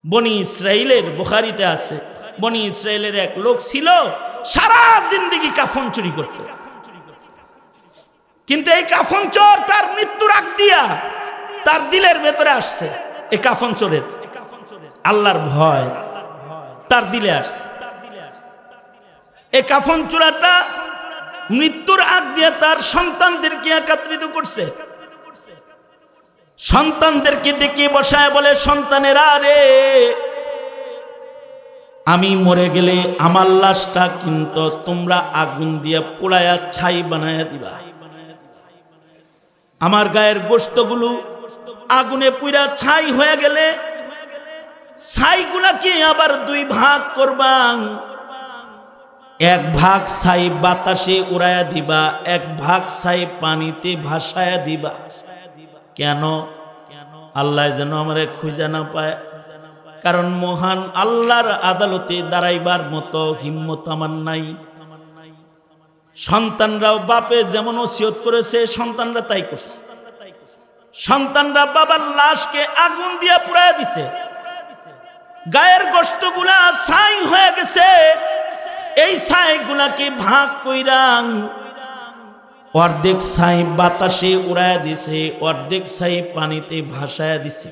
বনি ইসরাইলের বুখারীতে আছে, বনি ইসরাইলের এক লোক ছিল সারা জিন্দেগি কাফন চুরি করত, কিন্তু এই কাফন চোর তার মৃত্যুর আগ দিয়া তার দিলের ভেতরে আসছে, এই কাফন চোরের আল্লাহর ভয় তার দিলে আসছে। এই কাফন চোরাটা মৃত্যুর আগ দিয়ে তার সন্তানদেরকে একত্রিত করছে, সন্তানদেরকে ডেকে বসায় বলে, সন্তানেরা রে, আমি মরে গেলে আমার লাশটা কিন্তু তোমরা আগুন দিয়ে পোড়ায়া ছাই বানায়া দিবা, আমার গায়ের গোশতগুলো আগুনে পুড়া ছাই হয়ে গেলে ছাইগুলাকে আবার দুই ভাগ করবা, এক ভাগ ছাই বাতাসে উড়াইয়া দিবা, এক ভাগ ছাই পানিতে ভাসায়া দিবা। কেন? আল্লাহ যেন আমারে খুঁজে না পায়, কারণ মহান আল্লাহর আদালতে দাঁড়াইবার মতো হিম্মত আমার নাই। সন্তানরাও বাপে যেমন ওসিয়ত করেছে সন্তানরা তাই করছে, সন্তানরা বাবার লাশকে আগুন দিয়া পুড়াইয়া দিছে, গায়ের গোশতগুলা ছাই হয়ে গেছে, এই ছাইগুলাকে ভাগ কইরা অর্ধেক ছাই বাতাসে উড়াইয়া দিছে, অর্ধেক ছাই পানিতে ভাসায়া দিছে।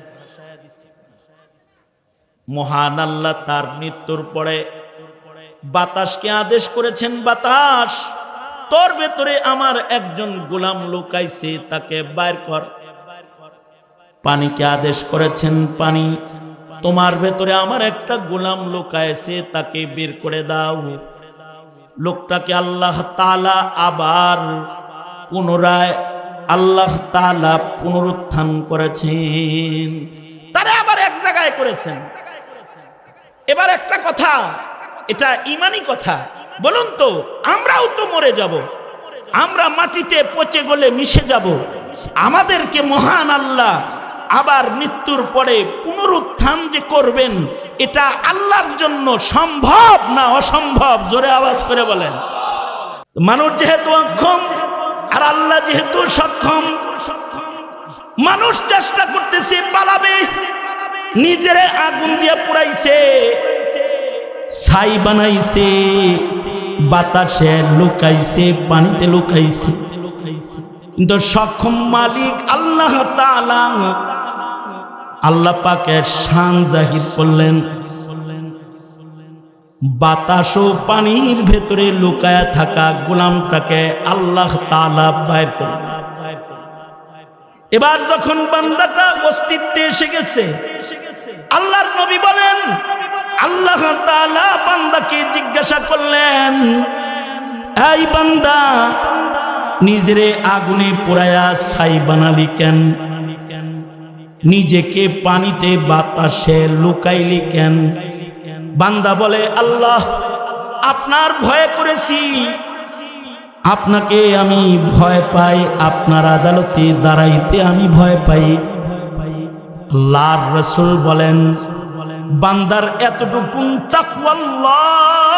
মহান আল্লাহ তার মৃত্যুর পরে বাতাসকে আদেশ করেছেন, বাতাস তোর ভেতরে আমার একজন গোলাম লুকাইছে, তাকে বাইর কর। পানিকে আদেশ করেছেন, পানি তোমার ভেতরে আমার একটা গোলাম লুকাইছে, তাকে বের করে দাও। লোকটাকে আল্লাহ তাআলা আবার পুনরায় আল্লাহ তাআলা পুনরুত্থান করেছেন, তারা আবার এক জায়গায় করেছেন। এবার একটা কথা, এটা ঈমানি কথা, বলুন তো, আমরাও তো মরে যাব, আমরা মাটিতে পচে গলে মিশে যাব, আমাদেরকে মহান আল্লাহ আবার মৃত্যুর পরে পুনরুত্থান যে করবেন, এটা আল্লাহর জন্য সম্ভব না অসম্ভব? জোরে আওয়াজ করে বলেন। মানুষ যেহেতু অক্ষম আর আল্লাহ যেহেতু সক্ষম, মানুষ চেষ্টা করতেছে পালাবে, নিজের আগুন দিয়ে পুড়াইছে, ছাই বানাইছে, বাতাসে লুকাইছে, পানিতে লুকাইছে, কিন্তু সক্ষম মালিক আল্লাহ তাআলা, আল্লাহ পাকের শান জাহির করলেন, বাতাস ও পানির ভেতরে লুকায়া থাকা গোলামটাকে আল্লাহ তাআলা বাইর করলেন। এবার যখন বান্দাটা অস্তিত্বে এসে গেছে, আল্লাহর নবী বলেন, আল্লাহ তাআলা বান্দাকে জিজ্ঞাসা করলেন, এই বান্দা, নিজেরে আগুনে পোড়ায়া ছাই বানালি কেন? নিজেকে পানিতে বাতাসে লুকাইলি কেন? বান্দা বলে, আল্লাহ, আপনার ভয় করেছি, আপনাকে আমি ভয় পাই, আপনার আদালতে দাঁড়াইতে আমি ভয় পাই। আল্লাহর রাসূল বলেন, বান্দার এতটুকু তাকওয়াল্লাহ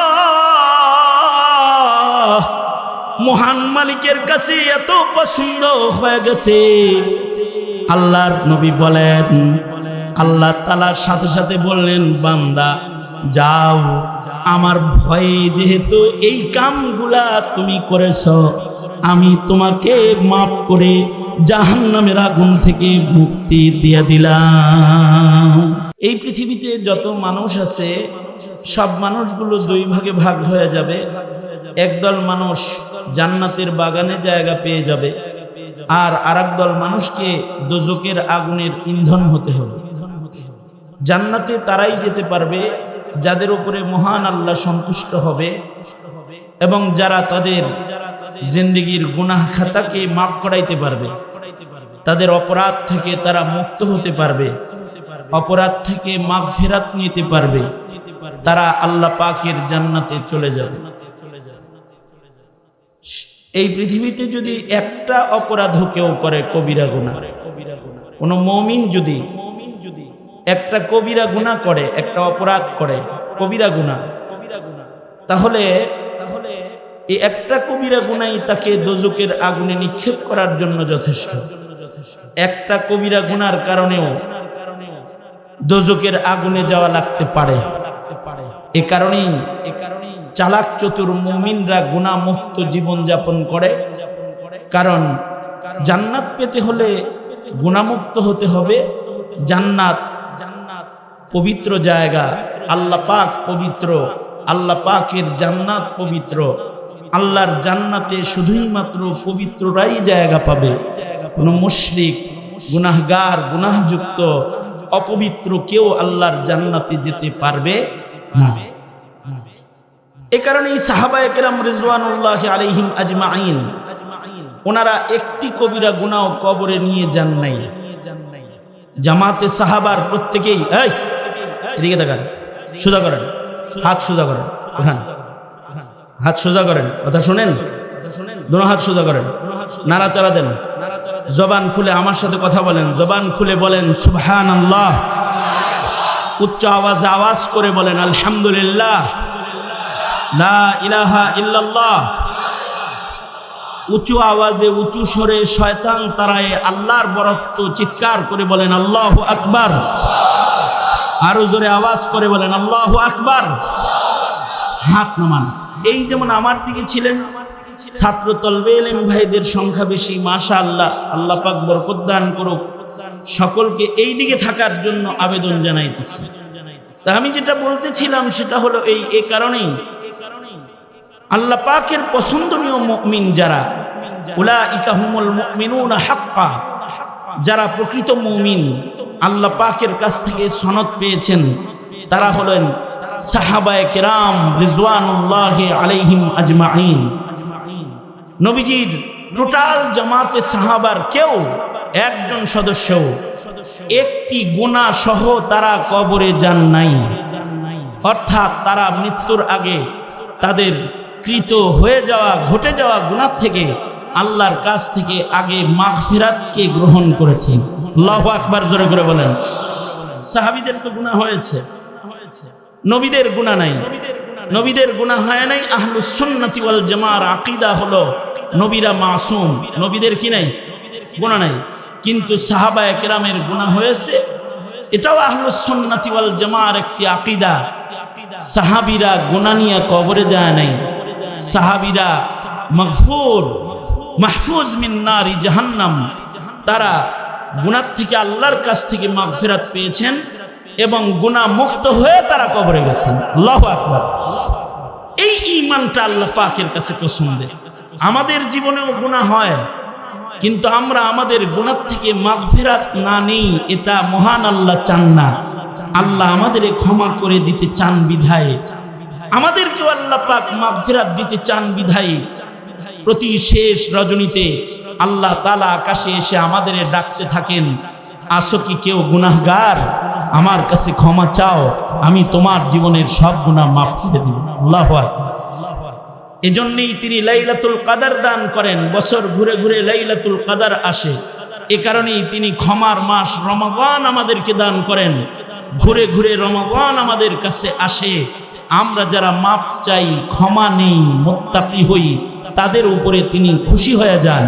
মহান মালিকের কাছে এত পছন্দ হয়ে গেছে, আল্লাহর নবী বলেন, আল্লাহ তাআলার সাথে সাথে বললেন, বান্দা যাও, আমার ভয়ে যেহেতু এই কামগুলা তুমি করেছো, আমি তোমাকে মাফ করে জাহান্নামের আগুন থেকে মুক্তি দিয়ে দিলাম। এই পৃথিবীতে যত মানুষ আছে, সব মানুষগুলো দুই ভাগে ভাগ হয়ে যাবে। একদল মানুষ জান্নাতের বাগানে জায়গা পেয়ে যাবে, আর আরেক দল মানুষকে দোজখের আগুনের ইন্ধন হতে হবে। জান্নাতে তারাই যেতে পারবে যাদের উপরে মহান আল্লাহ সন্তুষ্ট হবে, এবং যারা তাদের জিন্দেগির গুনাহ খাতাকে মাফ করাইতে পারবে, তাদের অপরাধ থেকে তারা মুক্ত হতে পারবে, অপরাধ থেকে মাগফিরাত নিতে পারবে, তারা আল্লাহ পাকের জান্নাতে চলে যাবে। এই পৃথিবীতে যদি একটা অপরাধ কেউ করে, কবিরা গুনাহ, কোন মুমিন যদি একটা কবিরা গুনাহ করে, একটা অপরাধ করে, কবিরা গুনাহ, তাহলে এই একটা কবিরা গুনাহই তাকে দোজখের আগুনে নিক্ষেপ করার জন্য যথেষ্ট। একটা কবিরা গুনার কারণেও দোজখের আগুনে যাওয়া লাগতে পারে। এ কারণেই চালাক চতুর মুমিনরা গুনাহমুক্ত জীবন যাপন করে। কারণ জান্নাত পেতে হলে গুনাহমুক্ত হতে হবে। জান্নাত পবিত্র জায়গা, আল্লাহ পাক পবিত্র, আল্লাহ পাকের জান্নাত পবিত্র। আল্লাহর জান্নাতে শুধুই মাত্র পবিত্ররাই জায়গা পাবে। কোনো মুশরিক, গুনাহগার, গুনাহযুক্ত, অপবিত্র কেউ আল্লাহর জান্নাতে যেতে পারবে না। এ কারণেই সাহাবায়ে কেরাম রিজওয়ানুল্লাহি আলাইহিম আজমাইন ওনারা একটি কবিরা গুনাহ কবরে নিয়ে যান নাই। জামাতে সাহাবার প্রত্যেকেই, এই এদিকে তাকান, সোজা করেন, হাত সোজা করেন, উঠান, হাত সোজা করেন, কথা শুনেন, দোনো হাত সোজা করেন, নাড়াচাড়া দেন, জবান খুলে আমার সাথে কথা বলেন, জবান খুলে বলেন সুবহানাল্লাহ, উচ্চ আওয়াজে আওয়াজ করে বলেন আলহামদুলিল্লাহ, লা ইলাহা ইল্লাল্লাহ। উঁচু আওয়াজে উঁচু স্বরে শয়তান তাড়ায়ে আল্লাহর বরত্ব চিৎকার করে বলেন আল্লাহু আকবার। আরো জোরে আওয়াজ করে বলেন আল্লাহু আকবার। হাত নামান। এই যেমন আমার দিকে ছিলেন, ছাত্র তলবে ইলম ভাইদের সংখ্যা বেশি, মাশাআল্লাহ, আল্লাহ পাক বরকত দান করুক। সকলকে এই দিকে থাকার জন্য আবেদন জানাইতেছি। তা আমি যেটা বলতেছিলাম সেটা হলো এই কারণেই আল্লাহ পাকের পছন্দনীয় মুমিন যারা, উলাইকা হুমুল মুমিনুনা হাক্কা, যারা প্রকৃত মুমিন, আল্লাহ পাকের কাছ থেকে সনদ পেয়েছেন, তারা হলেন সাহাবায়ে কেরাম রিজওয়ানুল্লাহি আলাইহিম আজমাইন। নবীজির টোটাল জামাতে সাহাবার কেউ একজন সদস্য একটি গুনাহ সহ তারা কবরে যান নাই। অর্থাৎ তারা মৃত্যুর আগে তাদের কৃত হয়ে যাওয়া, ঘটে যাওয়া গুনাহ থেকে আল্লাহর কাছ থেকে আগে মাগফিরাতকে গ্রহণ করেছেন। আল্লাহু আকবার, জোরে করে বলেন। সাহাবীদের তো গুনাহ হয়েছে, নবীদের গুনাহ নাই। নবীদের গুনাহ হয় নাই। আহলুস সুন্নাতি ওয়াল জামার আকীদা হলো নবীরা মাসুম, নবীদের কি নাই, গুনাহ নাই। কিন্তু সাহাবায়ে কেরামের গুনাহ হয়েছে, এটাও আহলুস সুন্নাতি ওয়াল জামার একটি আকীদা। সাহাবীরা গুনাহ নিয়ে কবরে যায় নাই। সাহাবীরা মাগফুর মাহফুজ মিন নারি জাহান্নাম, তারা গুনাহ থেকে আল্লাহর কাছ থেকে মাগফিরাত পেয়েছেন এবং গুনাহ মুক্ত হয়ে তারা কবরে গেছেন। আল্লাহু আকবার। এই ঈমানটা আল্লাহ পাকের কাছে পছন্দের। আমাদের জীবনেও গুনাহ হয়, কিন্তু আমরা আমাদের গুনাহ থেকে মাগফিরাত না নেই, এটা মহান আল্লাহ চান না। আল্লাহ আমাদের ক্ষমা করে দিতে চান বিধায়, আমাদেরকেও আল্লাহ পাক মাগফিরাত দিতে চান বিধায় প্রতি শেষ রজনীতে আল্লাহ তাআলা আকাশে এসে আমাদের ডাকতে থাকেন, আসো কি কেউ গুনাহগার, আমার কাছে ক্ষমা চাও, আমি তোমার জীবনের সব গুনাহ মাফ করে দিব। আল্লাহু আকবার। এজন্যই তিনি লাইলাতুল কদর দান করেন। বছর ঘুরে ঘুরে লাইলাতুল কদর আসে, এ কারণেই তিনি ক্ষমার মাস রমাদান আমাদেরকে দান করেন। ঘুরে ঘুরে রমাদান আমাদের কাছে আসে। আমরা যারা মাপ চাই, ক্ষমা নেই, মুত্তাকি হই, তাদের উপরে তিনি খুশি হয়ে যান।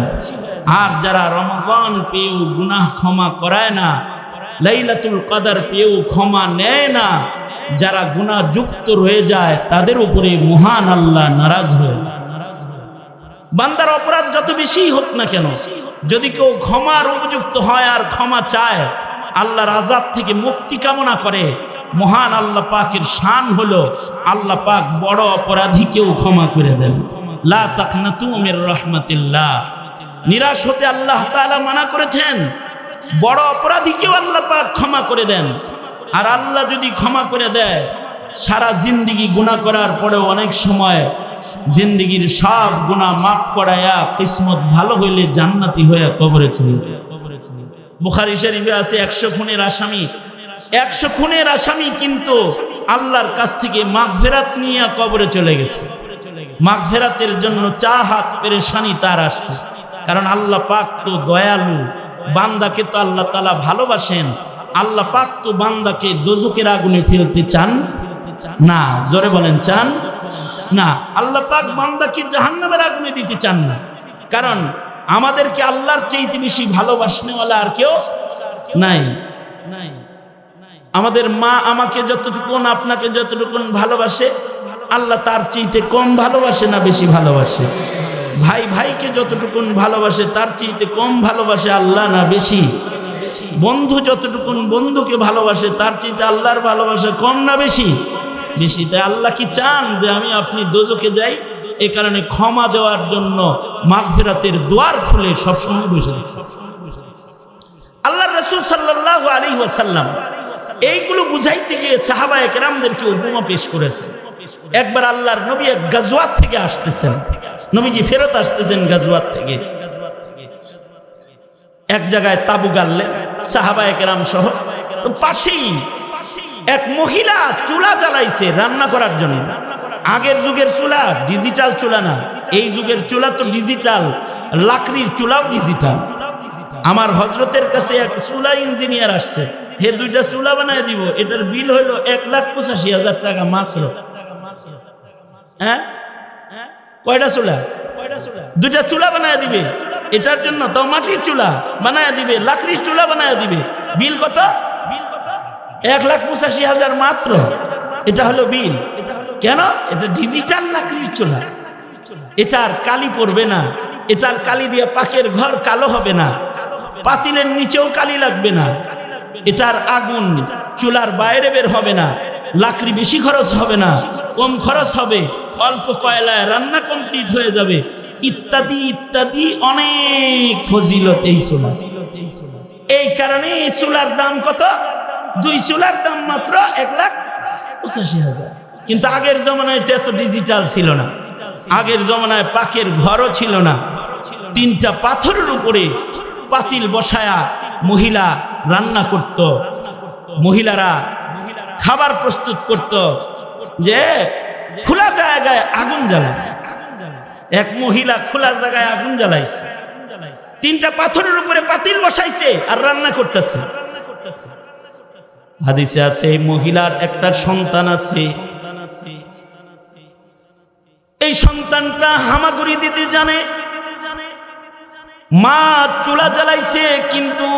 আর যারা রমাদান পেয়েও গুনাহ ক্ষমা করায় না, লাইলাতুল কদর পেয়েও ক্ষমা নেয় না, যারা গুনাহ যুক্ত রয়ে যায়, তাদের উপরে মহান আল্লাহ নারাজ হয়ে। বান্দার অপরাধ যত বেশি হোক না কেন, যদি কেউ ক্ষমার উপযুক্ত হয় আর ক্ষমা চায়, আল্লাহর আযাব থেকে মুক্তি কামনা করে, মহান আল্লাহ পাকের শান হলো আল্লাহ পাক বড় অপরাধীকেও ক্ষমা করে দেন। লা তাকনাতু মির রাহমাতিল্লাহ। নিরাশ হতে আল্লাহ তাআলা মানা করেছেন। বড় অপরাধীকেও আল্লাহ পাক ক্ষমা করে দেন। আর আল্লাহ যদি ক্ষমা করে দেয়, সারা জিন্দেগি গুনাহ করার পরেও অনেক সময় জিন্দেগির সব গুনাহ মাফ করায়া কিসমত ভালো হইলে জান্নাতি হয়ে কবরে চলে যায়। বুখারী শরীফে আছে 100 খুনের আসামি, 100 খুনের আসামি কিন্তু আল্লাহর কাছ থেকে মাগফিরাত নিয়ে কবরে চলে গেছে। মাগফিরাতের জন্য চাহাত পেরেশানি তার আসছে, কারণ আল্লাহ পাক তো দয়ালু, বান্দাকে তো আল্লাহ তাআলা ভালোবাসেন। আল্লাহ পাক তো বান্দাকে দোজখের আগুনে ফেলতে চান না। জোরে বলেন, চান না। আল্লাহ পাক বান্দাকে জাহান্নামের আগুনে দিতে চান না, কারণ আমাদেরকে আল্লাহর চাইতে বেশি ভালোবাসনেওয়ালা আর কেউ নাই। আমাদের মা আমাকে যতটুকুন আপনাকে যতটুকুন ভালোবাসে আল্লাহ তার চাইতে কম ভালোবাসে না বেশি ভালোবাসে? ভাই ভাইকে যতটুকুন ভালোবাসে তার চাইতে কম ভালোবাসে আল্লাহ না বেশি? বন্ধু যতটুকুন বন্ধুকে ভালোবাসে তার চাইতে আল্লাহর ভালোবাসা কম না বেশি? বেশি। তাই আল্লাহ কি চান যে আমি আপনি দোজখে যাই? এই কারণে ক্ষমা দেওয়ার জন্য মাগফিরাতের দুয়ার খুলে সবসময় বসে থাকে। আল্লাহর রাসূল সাল্লাল্লাহু আলাইহি ওয়াসাল্লাম এইগুলো বুঝাইতে গিয়ে সাহাবায়ে কেরামদেরকে উপমা পেশ করেছেন। একবার আল্লাহর নবী এক গাজওয়াত থেকে আসতেছেন, নবীজি ফেরত আসতেছেন গাজওয়াত থেকে, এক জায়গায় তাবু গাড়লেন সাহাবায়ে কেরাম সহ। তো পাশেই এক মহিলা চুলা জ্বালাইছে রান্না করার জন্য। আগের যুগের চুলা ডিজিটাল চুলা না, এই যুগের চুলা তো ডিজিটাল, লাকড়ির চুলাও ডিজিটাল। আমার হযরতের কাছে এক চুলা ইঞ্জিনিয়ার আসছে, হে দুইটা চুলা বানায় দিব, এটার বিল হইল 1,85,000 টাকা মাত্র। হ্যাঁ, কয়টা চুলা? দুইটা চুলা বানায় দিবে এটার জন্য, তাও মাটির চুলা বানায় দিবে, লাকড়ির চুলা বানায় দিবে। বিল কত? 1,85,000 মাত্র। এটা হলো বিল। কেন? এটা ডিজিটাল লাকড়ির চুলা, এটার কালি পড়বে না, এটার কালি দিয়ে পাকের ঘর কালো হবে না, পাতিলের নিচেও কালি লাগবে না, এটার আগুন চুলার বাইরে বের হবে না, লাকড়ি বেশি খরচ হবে না, কম খরচ হবে, অল্প কয়লায় রান্না কমপ্লিট হয়ে যাবে, ইত্যাদি ইত্যাদি অনেক ফজিলত এই চুলা। এই কারণে এই চুলার দাম কত? 2 চুলার দাম মাত্র 1,85,000। কিন্তু আগের জমানায় তো এত ডিজিটাল ছিল না, আগের জমানায় পাকের ঘরও ছিল না। 3টা পাথরের উপরে পাতিল বসায়া মহিলা রান্না করত, মহিলারা খাবার প্রস্তুত করত, যে খোলা জায়গায় আগুন জ্বালায়। এক মহিলা খোলা জায়গায় আগুন জ্বালাইছে, 3টা পাথরের উপরে পাতিল বসাইছে আর রান্না করতেছে। হাদিসে আছে এই মহিলার একটা সন্তান আছে, এই সন্তানটা হামাগুড়ি দিতে জানে। মা চুলা জ্বালাইছে কিন্তু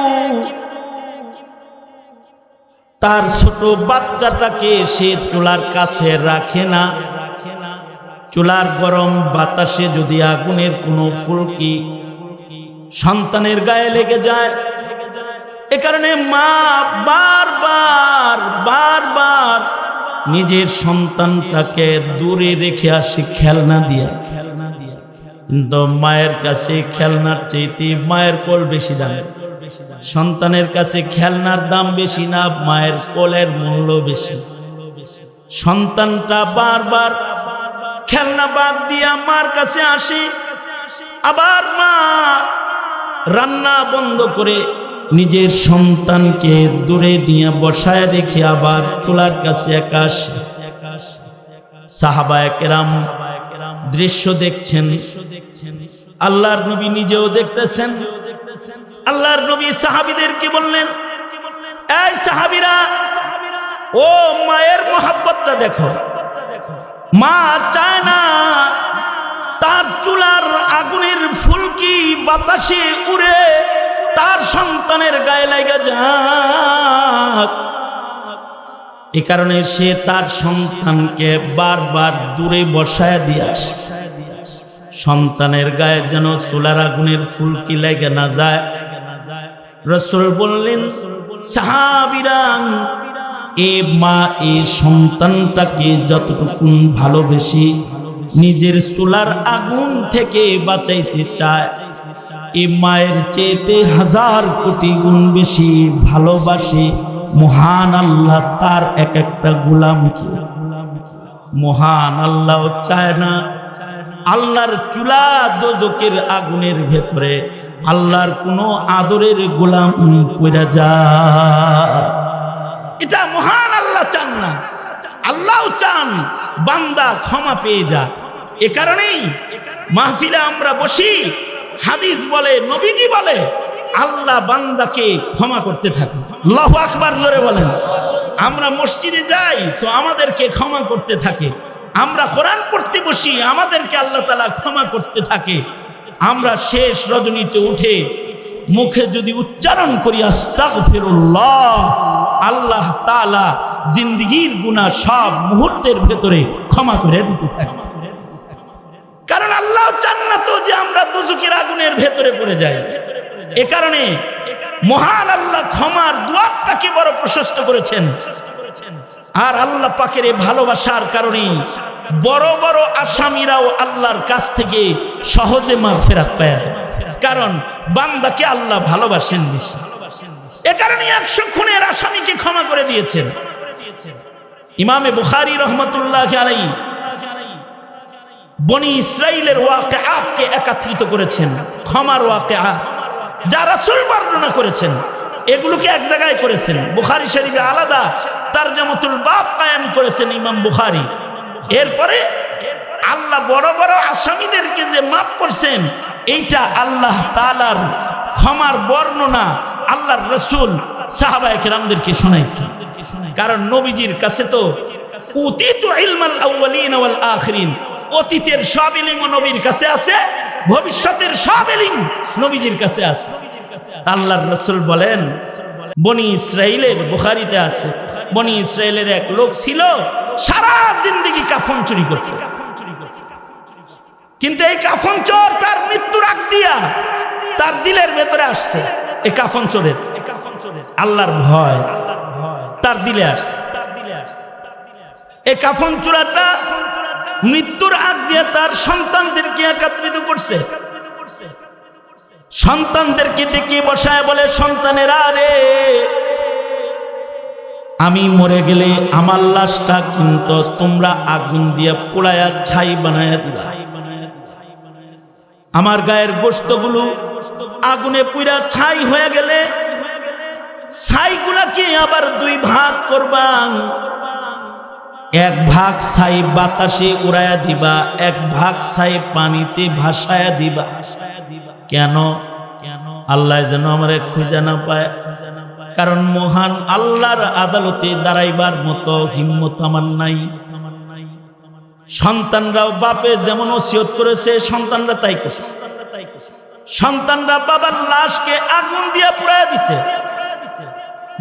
তার ছোট বাচ্চাটাকে সে চুলার কাছে রাখে না। চুলার গরম বাতাসে যদি আগুনের কোনো ফুলকি সন্তানের গায়ে লেগে যায়, এ কারণে মা বারবার নিজের সন্তানটাকে দূরে রেখে আসে খেলনা দিয়া। কিন্তু মায়ের কাছে খেলনার চাইতে মায়ের কোল বেশি দাম। সন্তানের কাছে খেলনার দাম বেশি না, মায়ের কোলের মূল্য বেশি। সন্তানটা বারবার খেলনা বাদ দিয়া মার কাছে আসে, আবার মা রান্না বন্ধ করে নিজের সন্তানকে দূরে নিয়ে বসায় রেখে আবার চুলার কাছে একা আসে। সাহাবায়ে কেরাম দৃশ্য দেখছেন, আল্লাহর নবী নিজেও দেখতেছেন। আল্লাহর নবী সাহাবীদেরকে বললেন, এই সাহাবীরা, ও মায়ের মোহাব্বতটা দেখো। মা চায় না তার চুলার আগুনের ফুলকি বাতাসে উড়ে তার সন্তানের গায়ে লাগা যাক। এ কারণে সে তার সন্তানকে বারবার দূরে বসায় দিয়ে আসে, সন্তানের গায়ে যেন চুলার আগুনের ফুলকি লেগে না যায়। রাসূল বললেন, সাহাবীরা, এ মা এই সন্তানটাকে যতটুকু ভালোবেসে নিজের চুলার আগুন থেকে বাঁচাইতে চায়, এ মায়ের চেয়ে 1000 কোটি গুণ বেশি ভালোবাসে মহান আল্লাহ তার এক একটা গোলামকে। মহান আল্লাহ চায় না আল্লাহর চুলা দোজখের আগুনের ভেতরে আল্লাহর কোনো আদরের গোলাম পড়ে যায়। এটা মহান আল্লাহ চান না। আল্লাহ চান বান্দা ক্ষমা পেয়ে যা। এ কারণেই মাহফিলে আমরা বসি, হাদিস বলে, নবীজি বলে, আল্লাহ বান্দাকে ক্ষমা করতে থাকে। আল্লাহু আকবার জোরে বলেন। আমরা মসজিদে যাই তো আমাদেরকে ক্ষমা করতে থাকে, আমরা কোরআন পড়তে বসি আমাদেরকে আল্লাহ তাআলা ক্ষমা করতে থাকে। আমরা শেষ রজনীতে উঠে মুখে যদি উচ্চারণ করি আস্তাগফিরুল্লাহ, আল্লাহ তাআলা জিন্দেগীর গুনাহ সব মুহূর্তের ভেতরে ক্ষমা করে দিতে থাকে। কারণ আল্লাহ চান না তো যে আমরা দুজকের আগুনের ভেতরে পড়ে যাই। এ কারণে মহান আল্লাহ ক্ষমার দুয়ারটাকে বড় প্রশস্ত করেছেন। আর আল্লাহ পাকের এই ভালোবাসার কারণে বড় বড় আসামিরাও আল্লাহর কাছ থেকে সহজে মাগফিরাত পায়, কারণ বান্দাকে আল্লাহ ভালোবাসেন বেশি। এ কারণে 100 খুনের আসামিকে ক্ষমা করে দিয়েছেন। ইমামে বুখারী রাহমাতুল্লাহি আলাইহি বনি ইসরাইলের ওয়াকিআতকে একত্রিত করেছেন, ক্ষমার ওয়াকিআত যা রাসূল বর্ণনা করেছেন এগুলোকে এক জায়গায় করেছেন। বুখারী শরীফে আলাদা তারজামাতুল বাব কায়েম করেছেন ইমাম বুখারী। এরপরে আল্লাহ বড় বড় আসামিদেরকে যে মাফ করছেন, এইটা আল্লাহ তাআলার ক্ষমার বর্ণনা আল্লাহর রাসূল সাহাবায়ে কেরামদেরকে শোনাইছেন। কারণ নবীজির কাছে তো উতিতু ইলমাল আউয়ালিন ওয়াল আখিরিন, অতীতের সব ইলম নবীর কাছে আছে, ভবিষ্যতের সব ইলম নবীজির কাছে আছে। আল্লাহর রাসূল বলেন, বনি ইসরাইলের, বুখারীতে আছে, বনি ইসরাইলের এক লোক ছিল সারা জিন্দেগি কাফন চুরি করত, কিন্তু এই কাফন চোর তার মৃত্যুর আগ দিয়া তার দিলের ভেতরে আসছে এই কাফন চোরের আল্লাহর ভয় তার দিলে আসছে। এই কাফন চোরাটা মৃত্যুর আগ দিয়ে তার সন্তানদেরকে একত্রিত করছে, সন্তানদেরকে ডেকে বসায় বলে, সন্তানেরা রে, আমি মরে গেলে আমার লাশটা কিন্তু তোমরা আগুন দিয়ে পোড়ায়া ছাই বানায়া দিবা, আমার গায়ের গোশতগুলো আগুনে পুড়া ছাই হয়ে গেলে ছাইগুলাকে আবার 2 ভাগ করবা, 1 ভাগ ছাই বাতাসে উড়াইয়া দিবা, 1 ভাগ ছাই পানিতে ভাসায়া দিবা। কেন? আল্লাহ যেন আমারে খুঁজে না পায়, কারণ মহান আল্লাহর আদালতে দাঁড়াইবার মতো হিম্মত আমার নাই। সন্তানরাও বাপে যেমন ওসিয়ত করেছে সন্তানরা তাই করছে, সন্তানরা বাবার লাশকে আগুন দিয়ে পুড়াইয়া দিছে,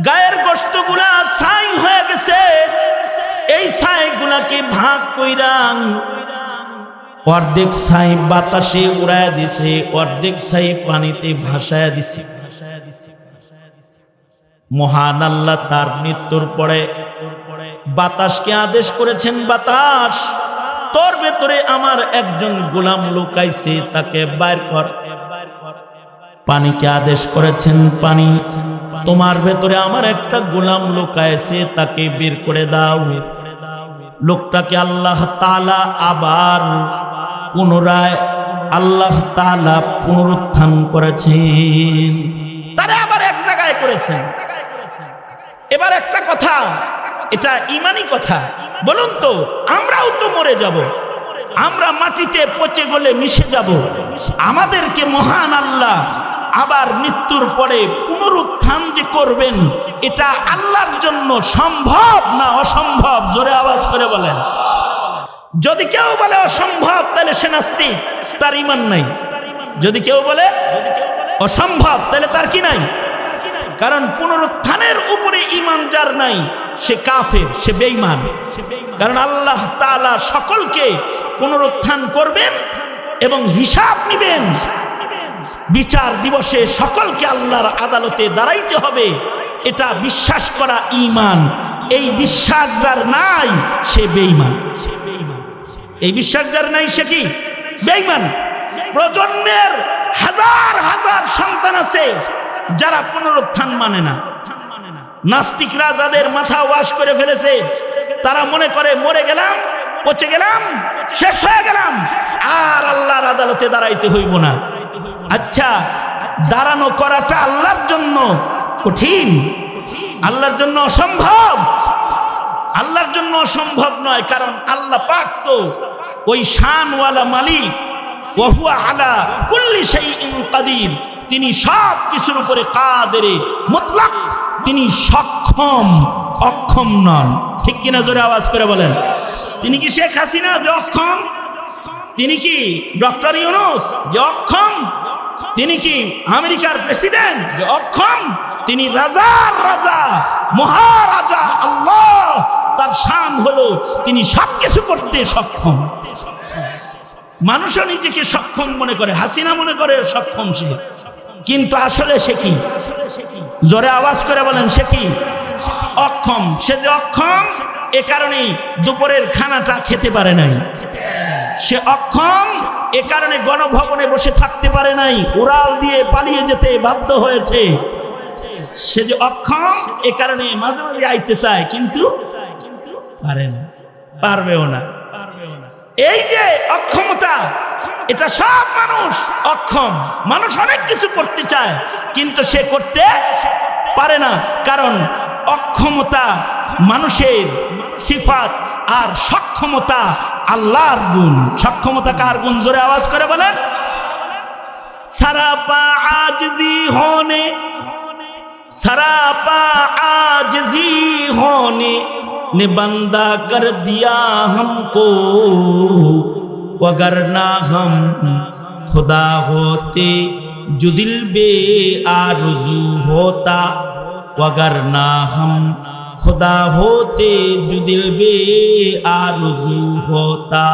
গায়ের গোশতগুলা ছাই হয়ে গেছে, এই ছাইগুলাকে ভাগ কইরা অর্ধেক ছাই বাতাসে উড়াইয়া দিছে, অর্ধেক ছাই পানিতে ভাসায়া দিছে। মহান আল্লাহ তার মৃত্যুর পরে বাতাসকে আদেশ করেছেন, বাতাস তোর ভেতরে আমার একজন গোলাম লুকাইছে, তাকে বাইর কর। পানিকে আদেশ করেছেন, পানি তোমার ভেতরে আমার একটা গোলাম লুকাইছে, তাকে বের করে দাও। লোকটাকে আল্লাহ তাআলা আবার পুনরায় আল্লাহ তাআলা পুনরুত্থান করেছেন, তারা আবার এক জায়গায় করেছেন। এবার একটা কথা, এটা ঈমানি কথা, বলুন তো আমরাও তো মরে যাব, আমরা মাটিতে পচে গলে মিশে যাব, আমাদেরকে মহান আল্লাহ আবার মৃত্যুর পরে পুনরুত্থান যে করবেন, এটা আল্লাহর জন্য সম্ভব না অসম্ভব? জোরে আওয়াজ করে বলেন। যদি কেউ বলে অসম্ভব তাহলে সে নাস্তিক, তার ঈমান নাই। যদি কেউ বলে অসম্ভব তাহলে তার কি নাই? কারণ পুনরুত্থানের উপরে ঈমান যার নাই সে কাফের, সে বেঈমান। কারণ আল্লাহ তাআলা সকলকে পুনরুত্থান করবেন এবং হিসাব নেবেন। বিচার দিবসে সকলকে আল্লাহর আদালতে দাঁড়াইতে হবে, এটা বিশ্বাস করা ঈমান। এই বিশ্বাস যার নাই সে বেঈমান। এই বিশ্বাস যার নাই সে কি? বেঈমান। প্রজন্মের হাজার হাজার সন্তান আছে যারা পুনরুত্থান মানে না। নাস্তিকরা যাদের মাথা ওয়াশ করে ফেলেছে, তারা মনে করে মরে গেলাম, পচে গেলাম, শেষ হয়ে গেলাম, আর আল্লাহর আদালতে দাঁড়াইতে হইব না। আচ্ছা, দাঁড়ানো করাটা আল্লাহর জন্য কঠিন, আল্লাহর জন্য অসম্ভব? আল্লাহর জন্য অসম্ভব নয়, কারণ আল্লাহ পাক তো ওই শানওয়ালা মালিক, ওয়া হুয়া আলা কুল্লি শাইইন কাদির। তিনি সব কিছুর উপরে কাদেরে মুতলাক, তিনি সক্ষম, অক্ষম নন। ঠিক কিনা? জোরে আওয়াজ করে বলেন। তিনি কি শেখ হাসিনা যে অক্ষম? তিনি কি ডক্টর ইউনূস যে অক্ষম? তিনি কি আমেরিকার প্রেসিডেন্ট যে অক্ষম? তিনি রাজার রাজা, মহারাজা আল্লাহ। তার শান হলো তিনি সবকিছু করতে সক্ষম। মানুষও নিজেকে সক্ষম মনে করে, হাসিনা মনে করে সক্ষম সে, কিন্তু আসলে সে কি? জোরে আওয়াজ করে বলেন, সে কি? অক্ষম। সে যে অক্ষম এ কারণেই দুপুরের খানাটা খেতে পারে নাই। সে অক্ষম এ কারণে গণভবনে বসে থাকতে পারে নাই, উড়াল দিয়ে পালিয়ে যেতে বাধ্য হয়েছে। সে যে অক্ষম এ কারণে মাঝে মাঝে আইতে চায়, কিন্তু পারে না, পারবেও না। এই যে অক্ষমতা, এটা সব মানুষ অক্ষম। মানুষ অনেক কিছু করতে চায় কিন্তু সে করতে পারে না, কারণ অক্ষমতা মানুষের সিফাত আর সক্ষমতা আল্লাহর গুণ। সক্ষমতা কার গুণ? জোরে আওয়াজ করে বলেন। सरापा आजिजी होने, सरापा आजिजी होने ने बंदा कर दिया हमको, अगर ना हम खुदा होते जो दिल बे आरज़ू होता, अगर ना हम खुदा होते जो दिल बे आरज़ू होता।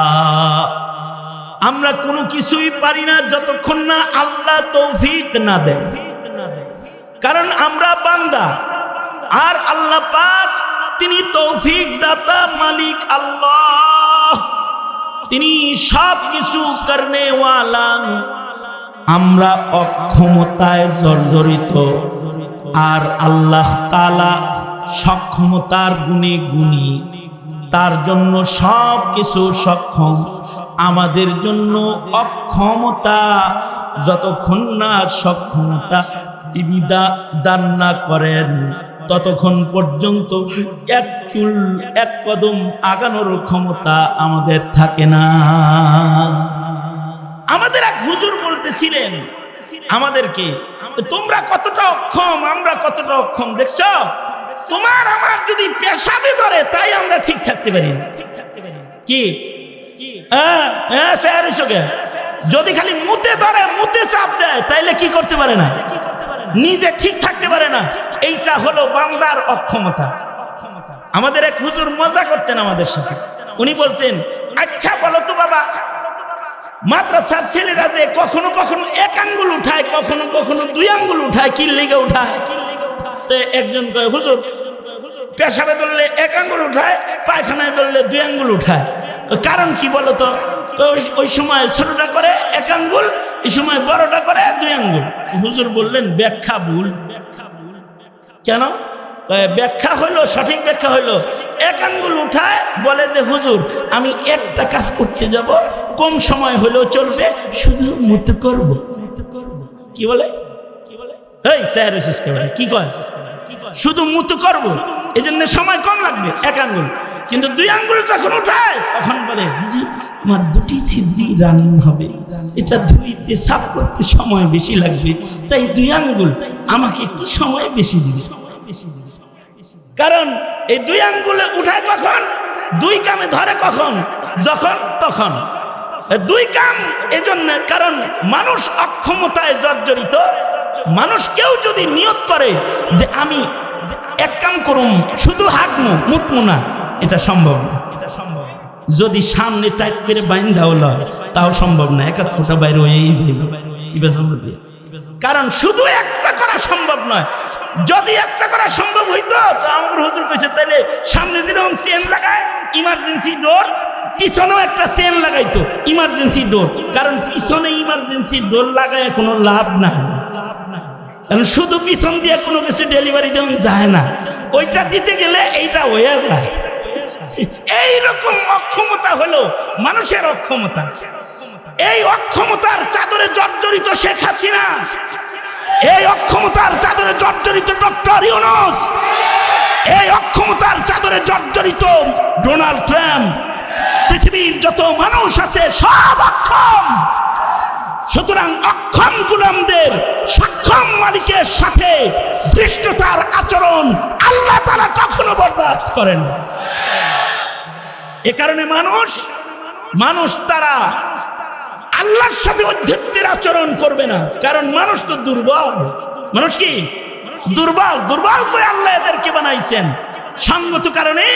আমরা কোনো কিছুই পারি না যতক্ষণ না আল্লাহ তৌফিক না দেন, কারণ আমরা বান্দা আর আল্লাহ পাক তিনি তৌফিক দাতা মালিক আল্লাহ, তিনি সব কিছু করনে ওয়ালা। আমরা অক্ষমতায় জর্জরিত আর আল্লাহ তাআলা সক্ষমতার গুণে গুণী, তার জন্য সব কিছু সক্ষম। আমাদের জন্য অক্ষমতা, যতক্ষণ না সক্ষমতা তিনি দান না করেন ততক্ষণ পর্যন্ত এক চুল এক কদম আগানোর ক্ষমতা আমাদের থাকে না। আমাদের এক হুজুর বলতেছিলেন আমাদেরকে, তোমরা কতটা অক্ষম, আমরা কতটা অক্ষম। দেখছো, তোমার আমার যদি পেশাবে ধরে তাই আমরা ঠিক থাকতে পারি না। কি যদি খালি মুতে ধরে, মুতে চাপ দেয়, তাইলে কি করতে পারে না, নিজে ঠিক থাকতে পারে না। এইটা হলো বান্দার অক্ষমতা। আমাদের এক হুজুর মজা করতেন আমাদের সাথে। উনি বলতেন, আচ্ছা বলো তো বাবা, মাদ্রাসার ছেলেরা যে কখনো কখনো এক আঙ্গুল উঠায়, কখনো কখনো দুই আঙ্গুল উঠায়, কি লিগে উঠায়? তো একজন কয়, হুজুর পেশাবে ধরলে এক আঙ্গুল উঠায়, পায়খানায় ধরলে দুই আঙ্গুল উঠায়, কারণ কি বলো তো? ওই সময় ছোটটা করে এক আঙ্গুল, এই সময় বড়টা করে দুই আঙ্গুল। হুজুর বললেন, ব্যাখ্যা ভুল। কেন? ব্যাখ্যা হইলো, সঠিক ব্যাখ্যা হইলো, এক আঙ্গুল উঠায় বলে যে হুজুর আমি একটা কাজ করতে যাব, কম সময় হলেও চলবে, শুধু মুতে করব। কি বলে? এই স্যার কি কয়? শুধু মুতে করব, এই জন্য সময় কম লাগবে, এক আঙ্গুল। কিন্তু দুই আঙ্গুল যখন উঠায় তখন বলে, হুজুর আমার দুটি ছিদ্রি রানিং হবে, এটা ধুইতে সাফ করতে সময় বেশি লাগবে, তাই দুই আঙ্গুল আমাকে একটু সময় বেশি দিবে। কারণ এই দুই আঙ্গুলে উঠায় কখন, দুই কামে ধরে কখন, যখন তখন। দুই কাম এজন্য, কারণ মানুষ অক্ষমতায় জর্জরিত। মানুষ কেউ যদি নিয়ত করে যে আমি এক কাম করুম, শুধু হাঁটমু মুটমু না, এটা সম্ভব না। যদি সামনে টাইট করে বাইন্ধাও লয় তাও সম্ভব না, এক ফোঁটা বাইরে হয়েই যাবে। কারণ শুধু একটা করা সম্ভব নয়। যদি একটা করা সম্ভব হইতো তো আমার হুজুর কইছে, তাহলে সামনে যেরকম চেন লাগায় ইমার্জেন্সি ডোর, পিছনেও একটা চেন লাগাইতো ইমার্জেন্সি ডোর। কারণ পিছনে ইমার্জেন্সি ডোর লাগায় কোনো লাভ না, কারণ শুধু পিছন দিয়ে কোনো কিছু ডেলিভারি দেওয়া যায় না, ওইটা দিতে গেলে এইটা হয়ে যায়। এইরকম অক্ষমতা হলো মানুষের অক্ষমতা। এই অক্ষমতার চাদরে জর্জরিত শেখ হাসিনা, এই অক্ষমতার চাদরে জর্জরিত ডক্টর ইউনূস, এই অক্ষমতার চাদরে জর্জরিত ডোনাল্ড ট্রাম্প। পৃথিবীর যত মানুষ আছে সব অক্ষম। সুতরাং অক্ষম গোলামদের সক্ষম মালিকের সাথে ধৃষ্টতার আচরণ আল্লাহ তাআলা কখনো বরদাস্ত করেন না। এ কারণে মানুষ তারা আল্লাহর সাথে অধ্যক্ষের আচরণ করবে না, কারণ মানুষ তো দুর্বল। মানুষ কি দুর্বল? দুর্বল করে আল্লাহ এদেরকে বানাইছেন। সঙ্গত কারণে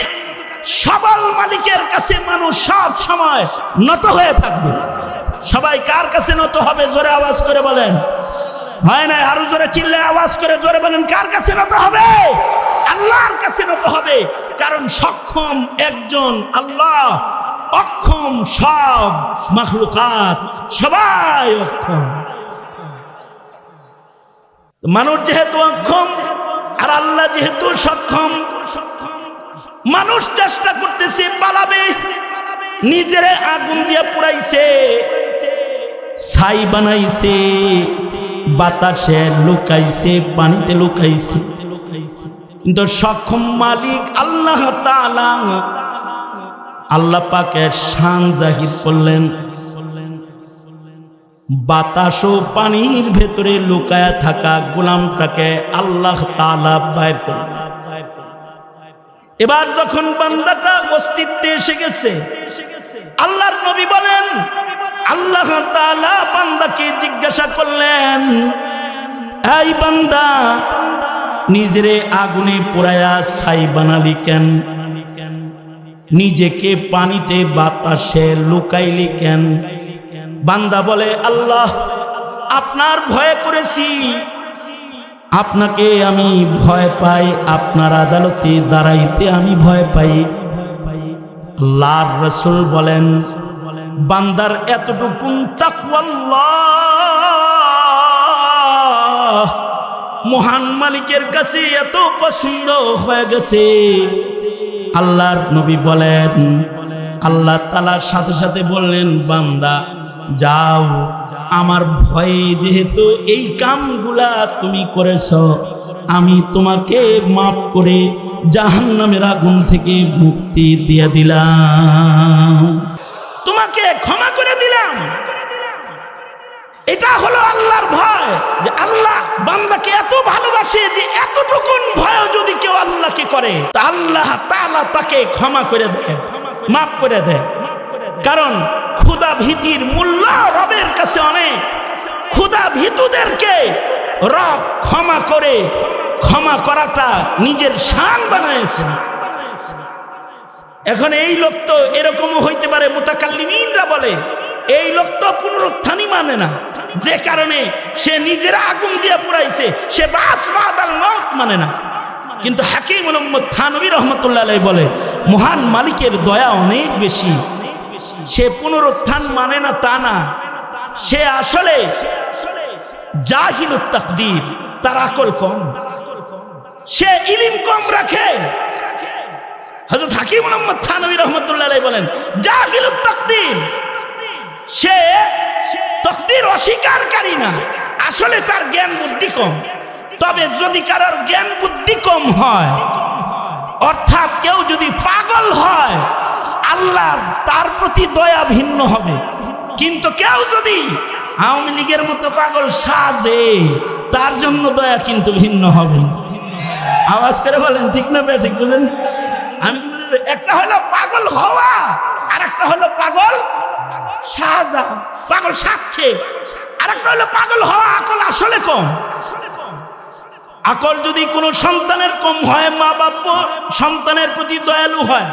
সবল মালিকের কাছে মানুষ সব সময় নত হয়ে থাকবে। সবাই কার কাছে নত হবে? জোরে আওয়াজ করে বলেন। হয় না? আরো জোরে চিল্লে আওয়াজ করে জোরে বলেন, কার কাছে নত হবে? আল্লাহর কাছে নত হবে। কারণ সক্ষম একজন আল্লাহ, অক্ষম সব মাখলুকাত, সবাই অক্ষম। মানুষ যেহেতু অক্ষম আর আল্লাহ যেহেতু সক্ষম, মানুষ চেষ্টা করতেছে পালাবে, নিজের আগুন দিয়ে পুরাইছে, ছাই বানাইছে, বাতাসে লুকাইছে, পানিতে লুকাইছে, কিন্তু সক্ষম মালিক আল্লাহ তাআলা, আল্লাহ পাকের শান জাহির করলেন। বাতাস ও পানির ভেতরে লুকায়া থাকা গোলামটাকে আল্লাহ তাআলা বাইর করলেন। এবার যখন বান্দাটা অস্তিত্বে এসে গেছে, আল্লাহর নবী বলেন, আল্লাহ তাআলা বান্দাকে জিজ্ঞাসা করলেন, এই বান্দা, নিজেরে আগুনে পোড়ায়া ছাই বানালি কেন? নিজেকে পানিতে বাতাসে লুকাইলি কেন? বান্দা বলে, আল্লাহ, আপনার ভয় করেছি, আপনাকে আমি ভয় পাই, আপনার আদালতে দাঁড়াইতে আমি ভয় পাই। আল্লাহর রাসূল বলেন, বান্দার এতটুকু তাকওয়াল্লাহ মহান মালিকের কাছে এত পছন্দ হয়ে গেছে। আল্লাহর নবী বলেন, আল্লাহ তাআলার সাথে সাথে বললেন, বান্দা যাও, আমার ভয়ে যেহেতু এই কামগুলা তুমি করেছো, আমি তোমাকে মাফ করে জাহান্নামের আগুন থেকে মুক্তি দিয়ে দিলাম, তোমাকে ক্ষমা করে দিলাম। এটা হলো আল্লাহর ভয়, যে আল্লাহ বান্দাকে এত ভালোবাসে যে এতটুকুন ভয় যদি কেউ আল্লাহকে করে, তা আল্লাহ তাআলা তাকে ক্ষমা করে দেয়, মাফ করে দেয়। কারণ ক্ষুধা ভীতির মূল্য রবের কাছে অনেক। ক্ষুধা ভীতুদেরকে রব ক্ষমা করে, ক্ষমা করাটা নিজের শান বানাইছেন। এখন এই লোক তো এরকমও হইতে পারে, মুতাকাল্লিমিনরা বলে এই লোক তো পুনরুত্থানই মানে না, যে কারণে সে নিজের আগুন দিয়ে পুরাইছে, সে বাস বাদাল মওত মানে না। কিন্তু হাকিম মুহাম্মদ থানভী রাহমাতুল্লাহ আলাইহি বলে, মহান মালিকের দয়া অনেক বেশি, সে পুনরুত্থান মানে না তা না, সে আসলে জাহিলুত তাকদীর, তার আকল কম, সে ইলম কম রাখে। হযরত হাকিম মুহাম্মদ থানভী রাহমাতুল্লাহ আলাইহি বলেন, জাহিলুত তাকদীর, সে তাকদীর অস্বীকারী না, আসলে তার জ্ঞান বুদ্ধি কম। তবে যদি কারোর জ্ঞান বুদ্ধি কম হয়, অর্থাৎ কেউ যদি পাগল হয়, আল্লাহ তার প্রতি দয়া ভিন্ন হবে। কিন্তু কেউ যদি আওয়ামী লীগের মতো পাগল সাজে, তার জন্য দয়া কিন্তু ভিন্ন হবে। আওয়াজ করে বলেন ঠিক না বে ঠিক? বুঝেন? আমি একটা হলো পাগল হওয়া, আর একটা হলো পাগল সাজা, পাগল সাজছে। আর একটা হলো পাগল হওয়া, আকল আসলে কম। আকল যদি কোনো সন্তানের কম হয়, মা বাপ সন্তানের প্রতি দয়ালু হয়।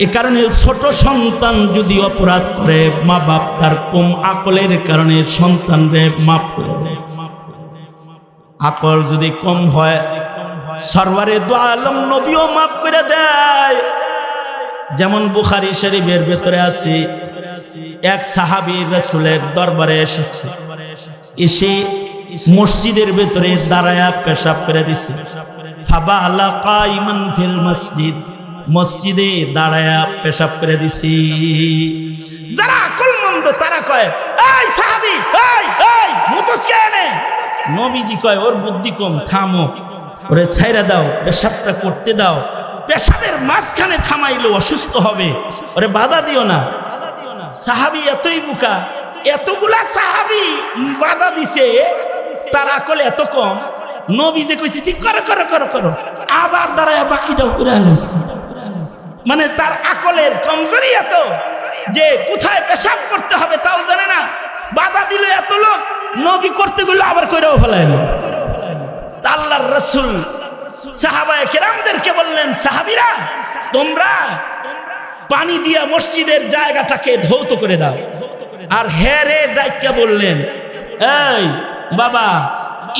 এ কারণে ছোট সন্তান যদি অপরাধ করে, মা বাপ তার কম আকলের কারণে সন্তানরে মাফ করে দেয়। আকল যদি কম হয়, সরওয়ারে দু আলম নবীও মাফ করে দেয়। যেমন বুখারী শরীফের ভেতরে আছে, এক সাহাবী রাসূলের দরবারে এসেছে, এসে মসজিদের ভেতরে দাঁড়ায়া পেশাব করে দিছে। ফাবালা কাইমান ফিল মসজিদ, মসজিদে দাঁড়ায়া পেশাব করে দিছি। যারা আকলমন্দ তারা কয়, এই সাহাবী, এই মুতসকে এনে। নবীজি কয়, ওর বুদ্ধি কম, থামো, ওরে ছাইরা দাও, পেশাবটা করতে দাও। পেশাবের মাঝখানে থামাইলে অসুস্থ হবে, ওরে বাধা দিও না। সাহাবী এতই বোকা, এতগুলা সাহাবী বাধা দিছে, তার আকল এত কম। নবী যে কইছে ঠিক করো করো করো করো, আবার দাঁড়ায় বাকিটাও করে আনছে। মানে তার আকলের কমজোরি এত, যে কোথায় পেশাব করতে হবে তাও জানে না, বাধা দিল এত লোক, নবী করতে গেলে আবার কইরাও ফেলাইলো। আল্লাহর রাসূল সাহাবায়ে কেরামদেরকে বললেন, সাহাবীরা তোমরা পানি দিয়া মসজিদের জায়গাটাকে ধৌত করে দাও। আর হেরে ডাইকা বললেন, এই বাবা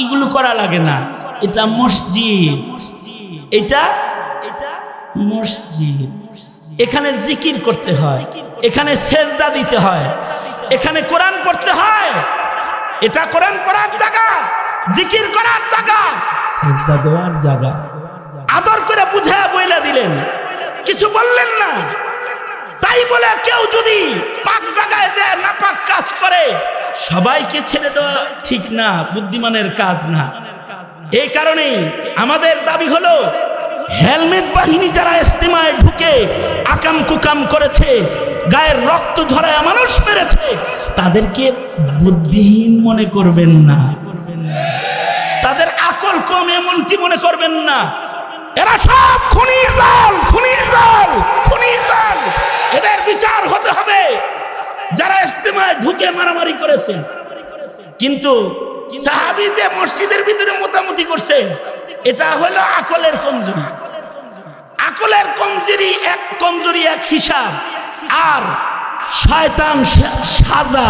এগুলো করা লাগে না, এটা মসজিদ, এটা মসজিদ, এখানে জিকির করতে হয়, এখানে সেজদা দিতে হয়, এখানে কোরআন পড়তে হয়, এটা কোরআন পড়ার জায়গা, জিকির করার জায়গা, সেজদা দেওয়ার জায়গা। আদর করে বুঝায়া বইলা দিলেন, কিছু বললেন না। তাই বলে কেউ যদি পাক জায়গায় যায় নাপাক কাজ করে, সবাইকে ছেড়ে দেওয়া ঠিক না, বুদ্ধিমানের কাজ না। এই কারণে আমাদের দাবি হলো, হেলমেট বাহিনী যারা ইস্তেমায় ঢুকে আকাম কুকাম করেছে, গায়ের রক্ত ঝরায় মানুষ মেরেছে, তাদেরকে বুদ্ধিহীন মনে করবেন না, তাদের আকল কম এমনটি মনে করবেন না। এরা সব খুনির দল, খুনির দল, খুনির দল। এদের বিচার হতে হবে যারা ইস্তেমায় ঢুকে মারামারি করেছে। কিন্তু সাহাবী যে মসজিদের ভিতরে মোতামুতি করছে, এটা হলো আকলের কমজোরি। আকলের কমজোরি এক হিসাব, আর শয়তান সাজা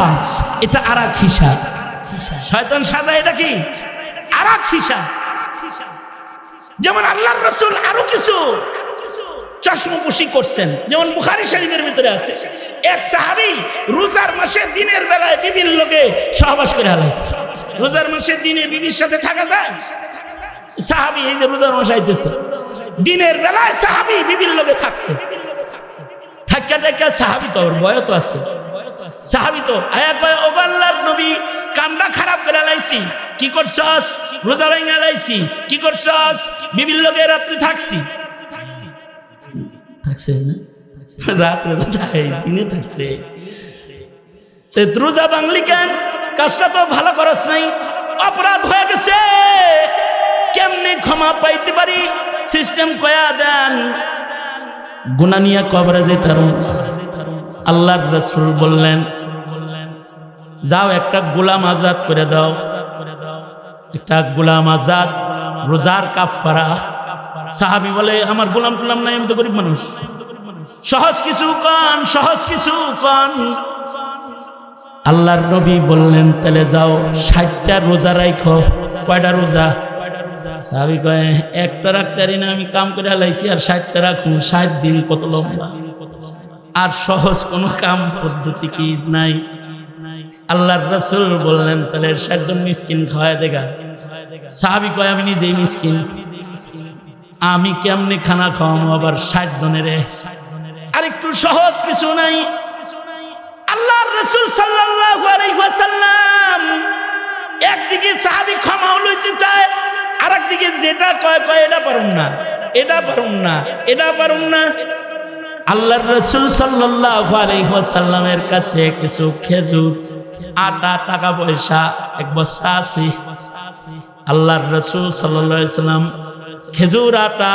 এটা আর এক হিসাব। শয়তান সাজা এটা কি আর এক হিসাব। যেমন আল্লাহর রাসূল আরো কিছু চশমপোশি করছেন, যেমন বুখারী শরীফের ভিতরে আছে, এক সাহাবী রোজার মাসে দিনের বেলায় বিবির লোকে সহবাস করে হালাইছে। রোজার মাসে দিনে বিবির সাথে থাকা যায়? সাহাবী এই যে রোজার মাস আইতেছে, দিনের বেলায় সাহাবী বিবির লোকে থাকছে, থাকা থাকা সাহাবী তো বয়স তো আছে, সাহাবী তো আয়া কয়, ও আল্লাহর নবী কামটা খারাপ করে লাইছি, কি করছস? রোজা ভাঙা লাইছি, কি করছস? বিবির লোকে রাত্রি থাকছি। থাকছে না, রাত্রে দিনে থাকছে। রোজা ভাঙলি কেন? কাজটা তো ভালো করস নাই, অপরাধ হয়ে গেছে, কেমনে ক্ষমা পাইতে পারি? সিস্টেম কয়া দেন, গুনাহ নিয়ে কবরে যেতাম। আল্লাহর রাসূল বললেন, যাও একটা গোলাম আজাদ করে দাও, একটা গোলাম আজাদ, রোজার কাফারা। সাহাবী বলে, আমার গোলাম টুলাম নাই, আমি তো গরিব মানুষ, সহজ কিছু কন, সহজ কিছু কন। আল্লাহর নবী বললেন, তাহলে যাও 60টা রোজা রাখো। কয়টা রোজা? সাহাবী কয়, একটা রাখতে পারি না, আমি কাম করে লাইছি, আর 60টা রাখুন, 60 দিন কত লম্বা, আর সহজ কোনো কাম পদ্ধতি কি নাই? আল্লাহর রাসূল বললেন, তাহলে 60 জন মিসকিন খাওয়ায় দেগা। সাহাবী কয়, আমি নিজেই মিসকিন, আমি কেমনে খানা খাওয়াবো আবার 60 জনের? আর একটু সহজ কিছু নাই? আল্লাহর রাসূল সাল্লাল্লাহু আলাইহি ওয়াসাল্লাম একদিকে সাহাবী ক্ষমা লইতে চায়, আর একদিকে যেটা কয় এটা পারুম না, এটা পারুম না, এটা পারুম না। আল্লাহর রাসূল সাল্লাল্লাহু আলাইহি ওয়াসাল্লামের কাছে কিছু খেজুর, আটা, টাকা পয়সা, এক বস্তা আছে। আল্লাহর রাসূল সাল্লাল্লাহু আলাইহি ওয়াসাল্লাম খেজুর, আটা,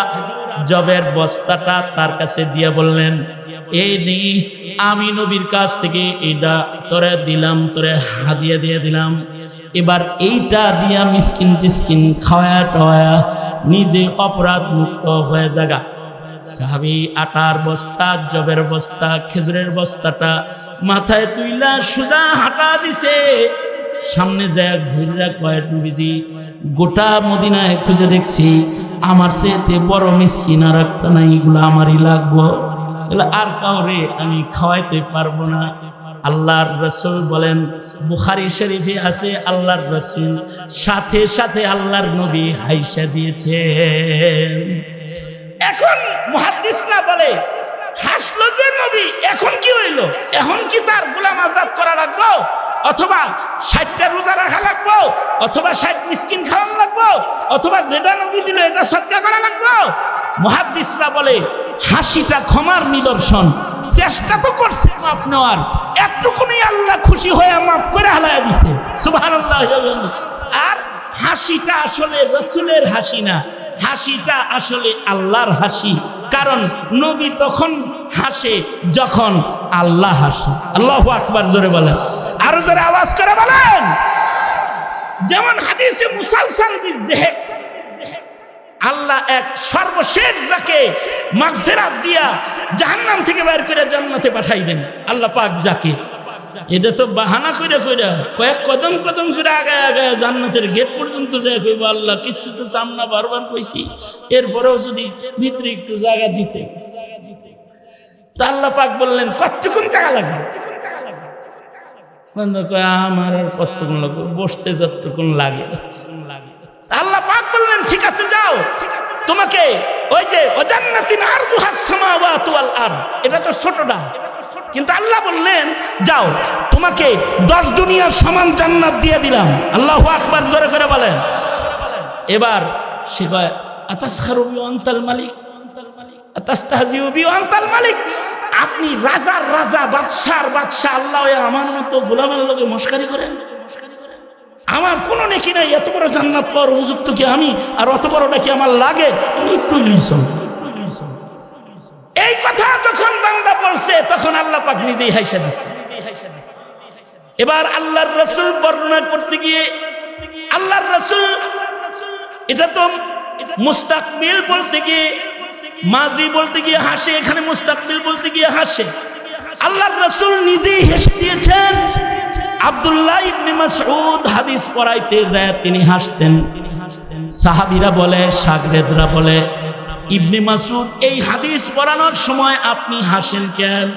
জবের বস্তাটা তার কাছে দিয়ে বললেন, এই নি, আমি নবীর কাছ থেকে এটা তোরে দিলাম, তোরে হাদিয়া দিয়ে দিলাম, এবার এইটা দিয়া মিসকিন টিসকিন খাওয়া টাওয়া নিজে অপরাধ মুক্ত হয়ে যাগা। সাহাবী আটার বস্তা, জবের বস্তা, খেজুরের বস্তাটা মাথায় তুইলা সোজা হাঁটা দিছে। সামনে যায় ঘুরে কয়, নবীজি গোটা মদিনায় খুঁজে দেখছি, আমার চেয়ে বড় মিসকিন আর একটা নাই, এগুলো আমারই লাগবো, এগুলো আর কাউরে আমি খাওয়াইতে পারবো না। আল্লাহর রাসূল বলেন, বুখারী শরীফে আছে, আল্লাহর রাসূল সাথে সাথে আল্লাহর নবী হাইসা দিয়েছেন। এখন মুহাদ্দিসরা বলে, হাসলো যে নবী, এখন কি হইলো? এখন কি তার গোলাম আজাদ করা লাগবো, অথবা 60টা রোজা রাখা লাগবো, অথবা 60 মিসকিন খাওয়ানো লাগবো, অথবা যেটা নবী দিল এটা সৎকার করা লাগবো? মুহাদ্দিসরা বলে, হাসিটা ক্ষমার নিদর্শন, চেষ্টা তো করছে মাপ নেওয়ার, এতটুকুনি আল্লাহ খুশি হয়ে মাফ করে হালায়া দিছে। সুবহানাল্লাহ। আর হাসিটা আসলে রাসূলের হাসি না, হাসিটা আসলে আল্লাহর হাসি, কারণ নবী তখন হাসে যখন আল্লাহ হাসে। আল্লাহু আকবার, জোরে বলেন, আরো জোরে আওয়াজ করে বলেন। যেমন হাদিসে মুসালসাল বিযিহক, আল্লাহ এক সর্বশেষ যাকে মাগফিরাত দিয়া জাহান্নাম থেকে বের করে জান্নাতে পাঠাইবেন, আল্লাহ পাক যাকে, এটা তো বাহানা কইরা কইরা কয়েক কদম কদম করে আগায় আগায় জান্নাতের গেট পর্যন্ত যায় কইব আল্লাহ কিছু তো সামনা বারবার কইছি, এরপরেও যদি ভিতরে একটু জায়গা দিতে। তা আল্লাহ পাক বললেন কতটুকুন টাকা লাগবে? আমার আর কতটুকুন লাগবে, বসতে যতটুকুন লাগে। আল্লাহ পাক বললেন ঠিক আছে যাও, তোমাকে ওই যে ওয়াজান্নাতিন আরদুহাস সামাওয়াতু ওয়াল আরদ, এটা তো ছোটটা, কিন্তু আল্লাহ বললেন যাও তোমাকে 10 দুনিয়ার সমান জান্নাত দিয়ে দিলাম। আল্লাহু আকবার, জোরে করে বলেন। এবার সে কয় আতাসখারু বি আনতাল মালিক আতাস্তাহজিউ বি আনতাল মালিক, আপনি রাজার রাজা, বাদশার বাদশা, আল্লাহ আমার মতো গোলামের লোকে মস্কারি করেন? আমার কোনো নেকি নাই, এত বড় জান্নাত পাওয়ার উপযুক্ত কি আমি? আর অত বড়টা কি আমার লাগে? একটু লিসন। এই কথা যখন বান্দা বলছে তখন আল্লাহ পাক নিজেই হাসা দিচ্ছে। এবার আল্লাহর রাসূল বর্ণনা করতে গিয়ে আল্লাহর রাসূল, এটা তো মুস্তাকবিল বলতে গিয়ে মাজি বলতে গিয়ে হাসে, এখানে মুস্তাকবিল বলতে গিয়ে হাসে। আল্লাহর রাসূল নিজেই হেসে দিয়েছেন। আব্দুল্লাহ ইবনে মাসউদ হাদিস পড়াইতে যায় তিনি হাসতেন। সাহাবীরা বলে, শাগরেদরা বলে, ইবনে মাসউদ এই হাদিস পড়ানোর সময় আপনি হাসেন কেন?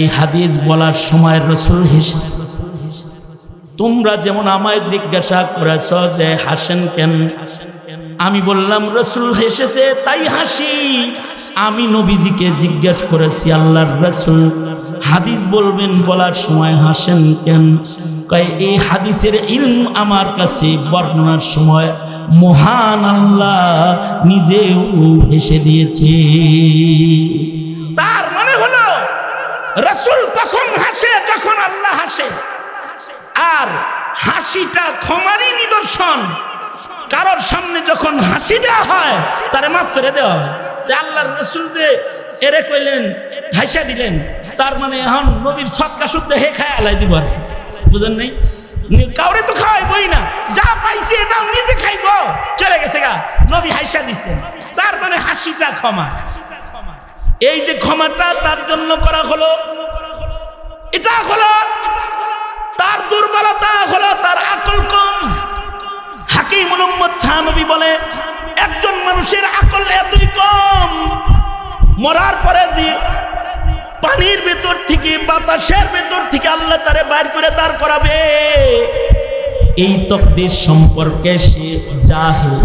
এই হাদিস বলার সময় রাসূল হেসেছে। তোমরা যেমন আমায় জিজ্ঞাসা করেছ যে হাসেন কেন, আমি বললাম রাসূল হেসেছে তাই হাসি। আমি নবীজিকে জিজ্ঞাসা করেছি আল্লাহর রাসূল হাদিস বলবেন বলার সময় হাসেন কেন? কয় এই হাদিসের ইলম আমার কাছে বর্ণনার সময় মহান আল্লাহ নিজেও হেসে দিয়েছে। তার মানে হলো রাসূল তখন হাসে যখন আল্লাহ হাসে, আর হাসিটা ক্ষমারই নিদর্শন। কারোর সামনে যখন হাসি দেওয়া হয় তারে মাফ করে দেওয়া হয়। আল্লাহর রাসূল যে এরে কইলেন হাসা দিলেন, তার মানে এখন নবীর সৎকা শুদ্ধ হে খায় আলাই দিব, বুঝেন নাই? কাউরে তো খাওয়াইবই না, যা পাইছে এটাও নিজে খাইব, চলে গেছে গা, নবী হাসা দিচ্ছেন, তার মানে হাসিটা ক্ষমা। এই যে ক্ষমাটা তার জন্য করা হলো, এটা হলো তার দুর্বলতা, হলো তার আকল কম। হাকিমুল উম্মত থানবী বলে একজন মানুষের আকল এতই কম, মরার পরে যে পানির ভেতর থেকে বাতাসের ভেতর থেকে আল্লাহ তারে বাইর করে দাঁড় করাবে, এই তকদির সম্পর্কে সে জাহেল,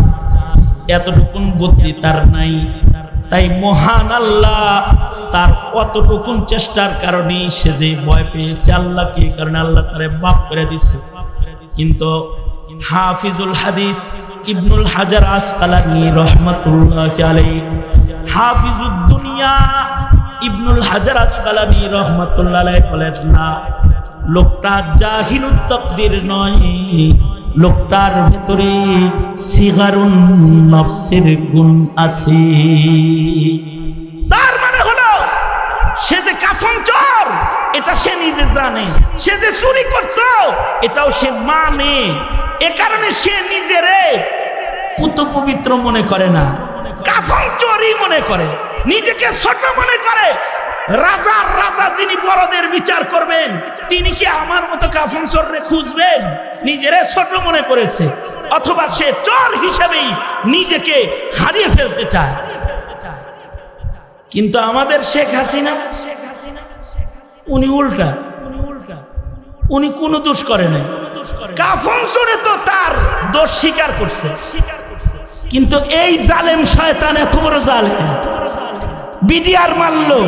এতটুকুন বুদ্ধি তার নাই। তাই মহান আল্লাহ তার অতটুকুন চেষ্টার কারণে সে যে ভয় পেয়েছে আল্লাহকে, এই কারণে আল্লাহ তারে মাফ করে দিছে। কিন্তু হাফিজুল হাদিস ইবনুল হাজার আসকালানী রহমাতুল্লাহি আলাইহি, হাফিজুদ দুনিয়া ইবনুল হাজার আসকালানী রহমাতুল্লাহি আলাইহি বলেন না, লোকটা জাহিলুত তাকদীর নয়, লোকটার ভিতরে সিগারুন নফসের গুণ আছে। তার মানে হলো সে যে কাফন চোর এটা সে নিজে জানে, সে যে চুরি করতো এটাও সে মানে, এ কারণে সে নিজেরে পুত পবিত্র মনে করে না, কাফন চোরই মনে করে, নিজেকে ছোট মনে করে। রাজার রাজা যিনি বড়দের বিচার করবেন তিনি কি আমার মতো কাফন চোররে খুঁজবেন? নিজেরে ছোট মনে করেছে, অথবা সে চোর হিসেবেই নিজেকে হারিয়ে ফেলতে চায়। কিন্তু আমাদের শেখ হাসিনা উনি উল্টা, উনি কোনো দোষ করে নাই, কাফন চোরে তো তার দোষ স্বীকার করছে। কিন্তু এই জালেম শয়তান এত বড় জালেম, বিডিআর মারলো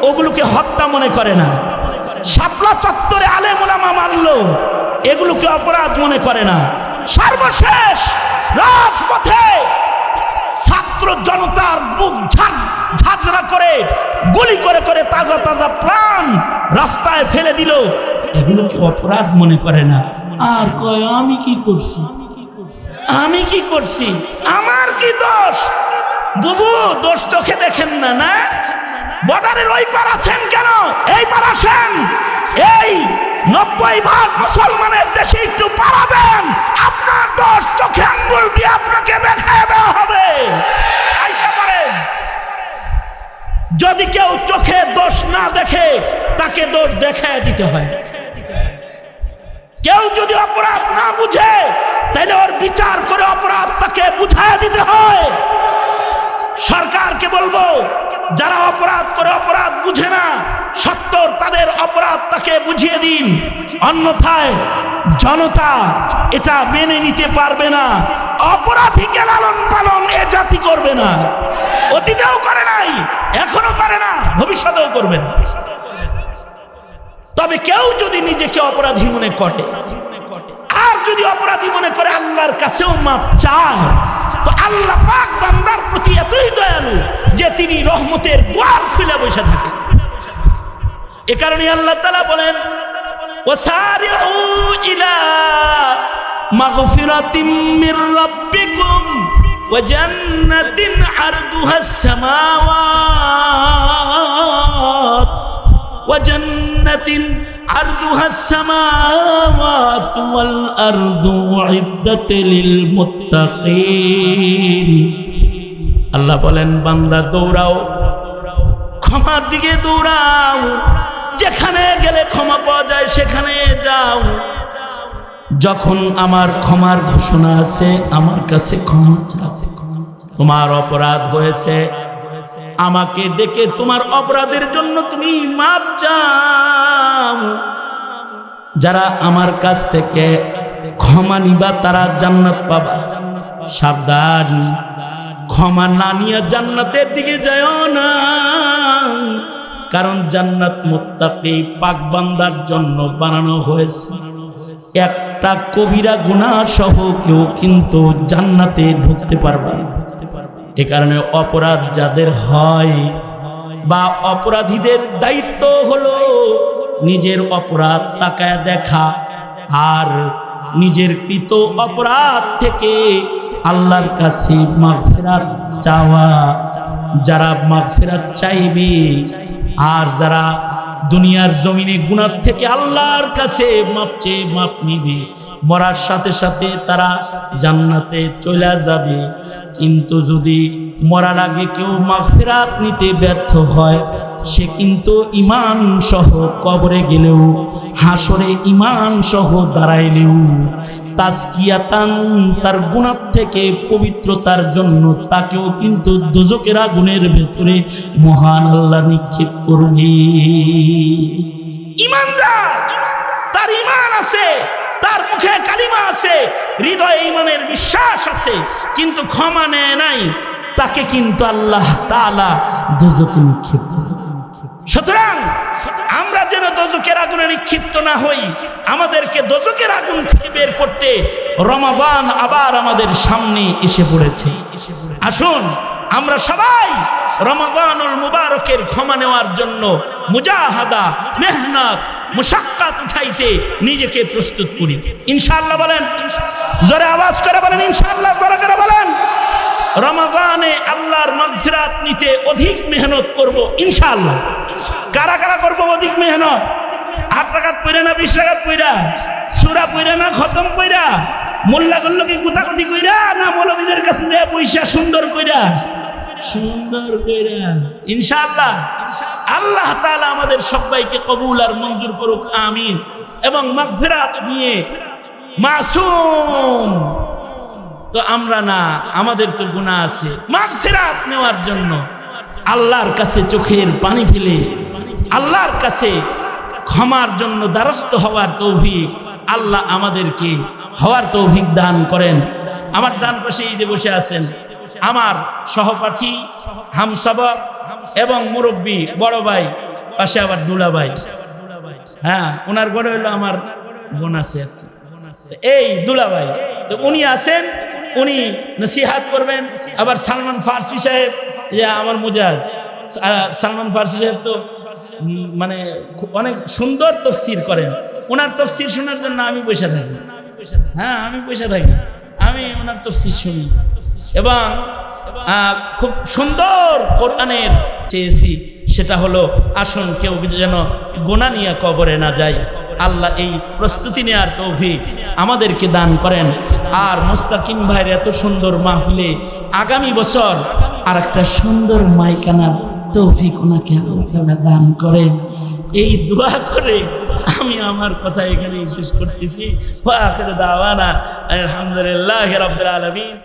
ওগুলোকে হত্যা মনে করে না, শাপলা চত্বরে আলেম ওলামা মারলো এগুলোকে অপরাধ মনে করে না। সর্বশেষ রাজপথে ছাত্র জনতার বুক ঝাঁঝরা করে গুলি করে করে তাজা তাজা প্রাণ রাস্তায় ফেলে দিল, এগুলোকে অপরাধ মনে করে না। আর কয় আমি কি করছি, আমি কি করছি, আমার কি দোষ? বুবু দোষ চোখে দেখেন না, না বর্ডারের ওই পার আছেন কেন, এই পার আসেন। এই 90% মুসলমানের দেশে একটু পাড়া দেন, আপনার দোষ চোখে আঙ্গুল দিয়ে আপনাকে দেখায় দেওয়া হবে। যদি কেউ চোখে দোষ না দেখে তাকে দোষ দেখায় দিতে হয়। কেউ যদি অপরাধ না বুঝে তাহলে ওর বিচার করে অপরাধ তাকে বুঝায় দিতে হয়। সরকারকে বলবো, যারা অপরাধ করে অপরাধ বুঝে না, সত্তর তাদের অপরাধ তাকে বুঝিয়ে দিন, অন্যথায় জনতা এটা মেনে নিতে পারবে না। অপরাধীকে লালন পালন এ জাতি করবে না, অতীতেও করে নাই, এখনো করে না, ভবিষ্যতেও করবে না। তবে কেউ যদি নিজেকে অপরাধী মনে করে আর যদি অপরাধী মনে করে আল্লাহর কাছেও মাপ চায়, তো আল্লাহ পাক বান্দার প্রতি এতই দয়ালু যে তিনি রহমতের দ্বার খুলে বসে থাকেন। এ কারণে আল্লাহ তাআলা বলেন, ওয়াসারিউ ইলা মাগফিরাতিম মির রাব্বিকুম ওয়া জান্নাতিন আরদুহাস সামাওয়াত ওয়া জান্নাতিন আরদুহাস সামাওয়াত ওয়াল আরদু উইদ্দাত লিল মুত্তাকিন। আল্লাহ বলেন, বান্দা দৌড়াও, ক্ষমার দিকে দৌড়াও, যেখানে গেলে ক্ষমা পাওয়া যায় সেখানে যাও। যখন আমার ক্ষমার ঘোষণা আছে, আমার কাছে ক্ষমা চাও। তোমার অপরাধ হয়েছে, আমাকে ডেকে তোমার অপরাধের জন্য তুমি মাপ চাও। যারা আমার কাছ থেকে ক্ষমা নিবা তারা জান্নাত পাবা। সাবধান, ক্ষমা না নিয়ে জান্নাতের দিকে যাও না, কারণ জান্নাত মুত্তাকি পাক বান্দার জন্য বানানো হয়েছে। একটা কবিরা গুনাহ সহ কেউ কিন্তু জান্নাতে ঢুকতে পারবে না। এ কারণে অপরাধ যাদের হয় বা অপরাধীদের দায়িত্ব হলো নিজের অপরাধ তাকায় দেখা আর নিজের কৃত অপরাধ থেকে আল্লাহর কাছে মাগফিরাত চাওয়া। যারা মাগফিরাত চাইবে আর যারা দুনিয়ার জমিনে গুনাহ থেকে আল্লাহর কাছে মাপ চেয়ে মাপ নিবে, মরার সাথে সাথে তারা জান্নাতে চলে যাবে। কিন্তু যদি মরার আগে কেউ মাগফিরাত নিতে ব্যর্থ হয়, সে কিন্তু ঈমান সহ কবরে গেলেও, হাসরে ঈমান সহ দাঁড়াইলেও, তাজকিয়াতান তার গুনাহ থেকে পবিত্রতার জন্য তাকেও কিন্তু দোজকের আগুনের ভেতরে মহান আল্লাহ নিক্ষেপ করবে। ঈমানদার, তার ঈমান আছে, তার মুখে কালিমা আছে, হৃদয়ে ঈমানের বিশ্বাস আছে, কিন্তু ক্ষমা নেয় নাই, তাকে কিন্তু আল্লাহ তাআলা দোজকে নিক্ষেপ করবে। সুতরাং আমরা যেন দোজকের আগুনে নিক্ষিপ্ত না হই, আমাদেরকে দোজকের আগুন থেকে বের করতে রমাদান আবার আমাদের সামনে এসে পড়েছে। আসুন আমরা সবাই রমাদানুল মুবারকের ক্ষমা নেওয়ার জন্য মুজাহাদা, মেহনত, মুশাক্কাত উঠাইতে নিজেকে প্রস্তুত করি। ইনশাআল্লাহ বলেন, জোরে আওয়াজ করে বলেন ইনশাআল্লাহ, জোরে করে বলেন। রমাদানে আল্লাহর মাগফিরাত নিতে অধিক মেহনত করব ইনশাআল্লাহ। কারা কারা করব অধিক মেহনত? 8 রাকাত পড়া না 20 রাকাত পড়া, সূরা পড়া না খতম পড়া, মোল্লা গল্ল কি গুতাগুতি কইরা না মৌলবীদের কাছে যে পয়সা সুন্দর কইরা ইনশাআল্লাহ। আল্লাহ তাআলা আমাদের সবাইকে কবুল আর মঞ্জুর করুক, আমিন। এবং মাগফিরাত নিয়ে মাসুম তো আমরা না, আমাদের তো গুনাহ আছে। মাগফিরাত নেওয়ার জন্য আল্লাহর কাছে চোখের পানি ফেলে আল্লাহর কাছে ক্ষমার জন্য দ্বারস্থ হওয়ার তৌফিক আল্লাহ আমাদেরকে হওয়ার তৌফিক দান করেন। আমার ডান পাশে এই যে বসে আছেন আমার সহপাঠী, হামসবক এবং মুরব্বী বড় ভাই, পাশে আবার দুলা ভাই। হ্যাঁ, ওনার ঘরে হইলো আমার বোন আছে, এই দুলা ভাই। তো উনি আছেন, উনি নসিহাত করবেন। আবার সালমান ফার্সি সাহেব, যে আমার মুজাজ সালমান ফার্সি সাহেব তো মানে অনেক সুন্দর তফসির করেন। ওনার তফসির শোনার জন্য আমি বসে থাকি। হ্যাঁ, আমি বসে থাকি, আমি ওনার তফসির শুনি। এবং খুব সুন্দর কোরআনের চেয়েছি, সেটা হলো আসুন কেউ যেন গুনাহ নিয়ে কবরে না যায়। আল্লাহ এই প্রস্তুতি নেওয়ার তৌফিক আমাদেরকে দান করেন। আর মুস্তাকিম ভাইয়ের এত সুন্দর মাহফিলে আগামী বছর আর একটা সুন্দর মাইকানার তৌফিক ওনাকে আল্লাহ দান করেন, এই দোয়া করে আমি আমার কথা এখানেই শেষ করতেছি। ওয়া আখিরু দাওয়ানা আলহামদুলিল্লাহি রাব্বিল আলামিন।